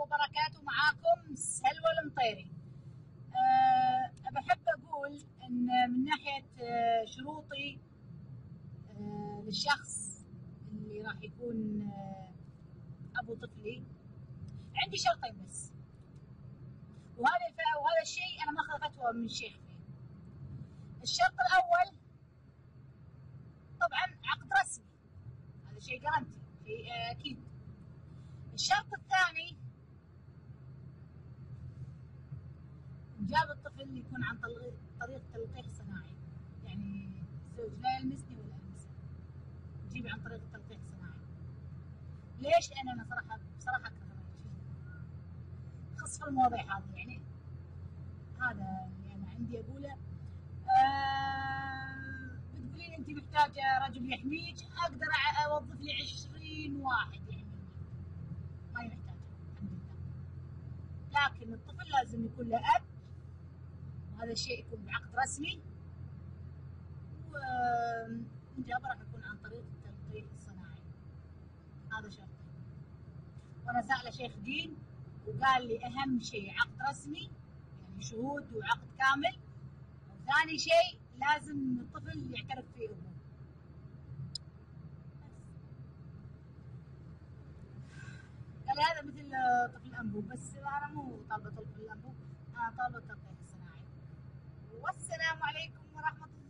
وبركاته. معاكم سلوى المطيري. بحب أقول أن من ناحية شروطي للشخص اللي راح يكون أبو طفلي، عندي شرطين بس، وهذا الشيء أنا ماخذ فتوى من الشيخ فيه. الشرط الأول طبعا عقد رسمي، هذا شيء جارنتي، شيء أكيد. الشرط الثاني جاب الطفل يكون عن طريق تلقيح صناعي، يعني الزوج لا يلمسني ولا ألمسه، جيبي عن طريق التلقيح الصناعي. ليش؟ لأن أنا بصراحة أكره هذا الشيء، خص في المواضيع هذه، يعني هذا اللي أنا عندي أقوله. بتقولين أنت محتاجة رجل يحميك، أقدر أوظف لي 20 واحد يحميني، ماني محتاجة الحمد لله. لكن الطفل لازم يكون له أب، وهذا الشيء يكون بعقد رسمي، وإنجابه راح يكون عن طريق التلقيح الصناعي. هذا شرطي. وأنا سأله شيخ دين وقال لي أهم شيء عقد رسمي، يعني شهود وعقد كامل، وثاني شيء لازم الطفل يعترف فيه أبوه. بس قال هذا مثل طفل الأنبوب، بس أنا مو طالبة طفل الأنبوب، أنا طالبة التلقيح الصناعي. والسلام عليكم ورحمة الله.